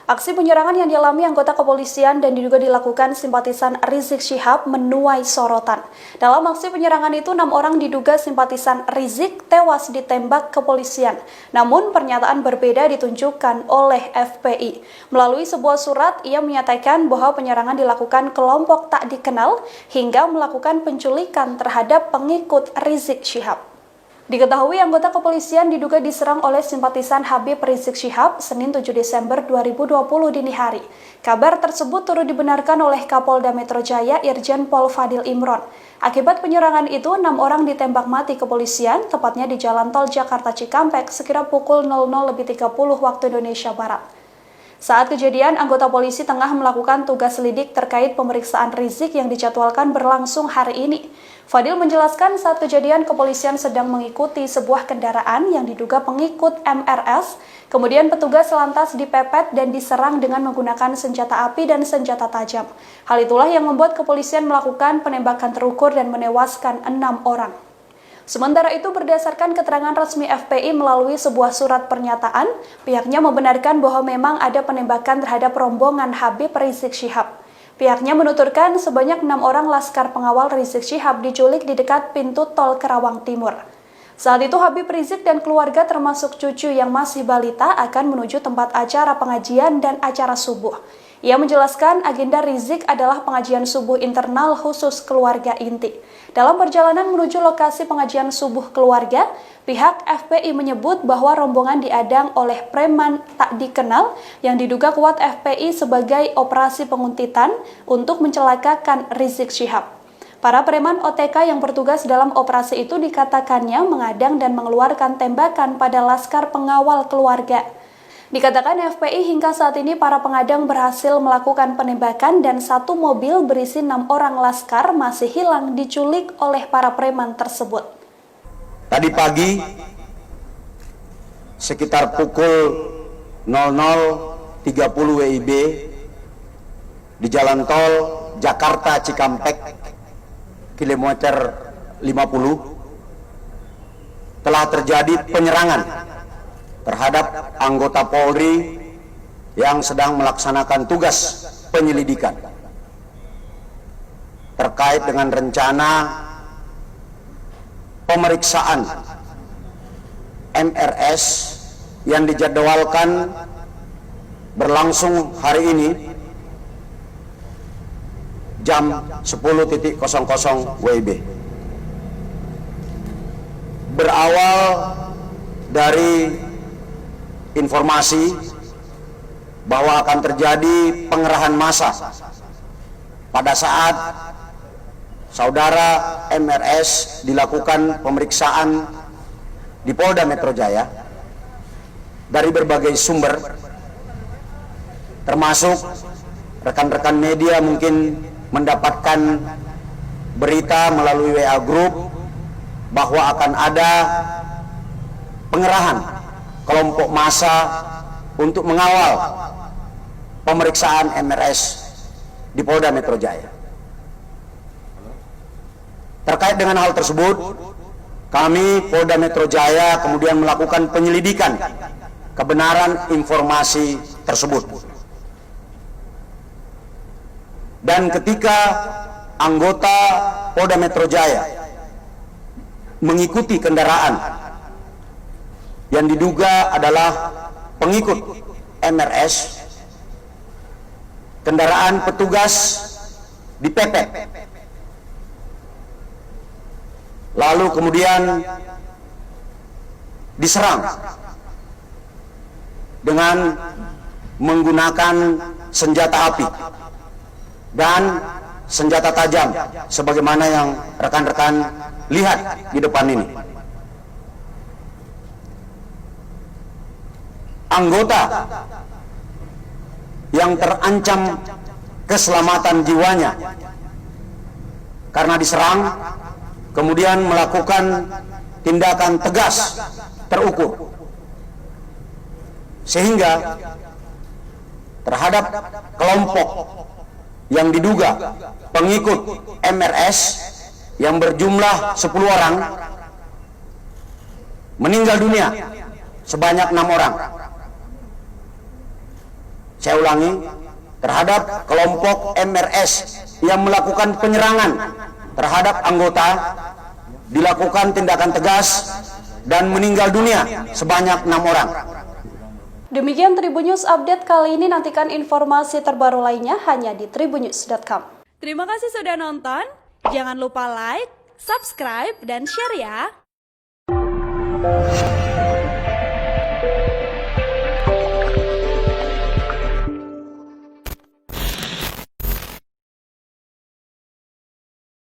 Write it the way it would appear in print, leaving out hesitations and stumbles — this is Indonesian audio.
Aksi penyerangan yang dialami anggota kepolisian dan diduga dilakukan simpatisan Rizik Syihab menuai sorotan. Dalam aksi penyerangan itu, 6 orang diduga simpatisan Rizik tewas ditembak kepolisian. Namun, pernyataan berbeda ditunjukkan oleh FPI. Melalui sebuah surat, ia menyatakan bahwa penyerangan dilakukan kelompok tak dikenal hingga melakukan penculikan terhadap pengikut Rizik Syihab. Diketahui anggota kepolisian diduga diserang oleh simpatisan Habib Rizik Syihab Senin 7 Desember 2020 dini hari. Kabar tersebut turut dibenarkan oleh Kapolda Metro Jaya Irjen Pol Fadil Imron. Akibat penyerangan itu, 6 orang ditembak mati kepolisian, tepatnya di Jalan Tol Jakarta Cikampek sekira pukul 00.30 waktu Indonesia Barat. Saat kejadian, anggota polisi tengah melakukan tugas lidik terkait pemeriksaan Rizik yang dijadwalkan berlangsung hari ini. Fadil menjelaskan saat kejadian kepolisian sedang mengikuti sebuah kendaraan yang diduga pengikut MRS, kemudian petugas lantas dipepet dan diserang dengan menggunakan senjata api dan senjata tajam. Hal itulah yang membuat kepolisian melakukan penembakan terukur dan menewaskan 6 orang. Sementara itu, berdasarkan keterangan resmi FPI melalui sebuah surat pernyataan, pihaknya membenarkan bahwa memang ada penembakan terhadap rombongan Habib Rizik Syihab. Pihaknya menuturkan sebanyak 6 orang laskar pengawal Rizik Syihab diculik di dekat pintu tol Kerawang Timur. Saat itu Habib Rizik dan keluarga termasuk cucu yang masih balita akan menuju tempat acara pengajian dan acara subuh. Ia menjelaskan agenda Rizik adalah pengajian subuh internal khusus keluarga inti. Dalam perjalanan menuju lokasi pengajian subuh keluarga, pihak FPI menyebut bahwa rombongan diadang oleh preman tak dikenal yang diduga kuat FPI sebagai operasi penguntitan untuk mencelakakan Rizik Syihab. Para preman OTK yang bertugas dalam operasi itu dikatakannya mengadang dan mengeluarkan tembakan pada laskar pengawal keluarga. Dikatakan FPI hingga saat ini para pengadang berhasil melakukan penembakan dan 1 mobil berisi 6 orang laskar masih hilang diculik oleh para preman tersebut. Tadi pagi sekitar pukul 00.30 WIB di Jalan Tol Jakarta Cikampek kilometer 50 telah terjadi penyerangan terhadap anggota Polri yang sedang melaksanakan tugas penyelidikan terkait dengan rencana pemeriksaan MRS yang dijadwalkan berlangsung hari ini jam 10.00 WIB. Berawal dari informasi bahwa akan terjadi pengerahan massa pada saat saudara MRS dilakukan pemeriksaan di Polda Metro Jaya dari berbagai sumber, termasuk rekan-rekan media mungkin mendapatkan berita melalui WA Group bahwa akan ada pengerahan kelompok massa untuk mengawal pemeriksaan MRS di Polda Metro Jaya. Terkait dengan hal tersebut, kami Polda Metro Jaya kemudian melakukan penyelidikan kebenaran informasi tersebut. Dan ketika anggota Polda Metro Jaya mengikuti kendaraan yang diduga adalah pengikut MRS, kendaraan petugas dipepet, lalu kemudian diserang dengan menggunakan senjata api dan senjata tajam sebagaimana yang rekan-rekan lihat di depan ini. Anggota yang terancam keselamatan jiwanya karena diserang kemudian melakukan tindakan tegas terukur sehingga terhadap kelompok yang diduga pengikut MRS yang berjumlah 10 orang meninggal dunia sebanyak 6 orang. saya ulangi, terhadap kelompok MRS yang melakukan penyerangan terhadap anggota, dilakukan tindakan tegas dan meninggal dunia sebanyak 6 orang. Demikian Tribun News Update kali ini, nantikan informasi terbaru lainnya hanya di tribunnews.com. Terima kasih sudah nonton, jangan lupa like, subscribe, dan share ya.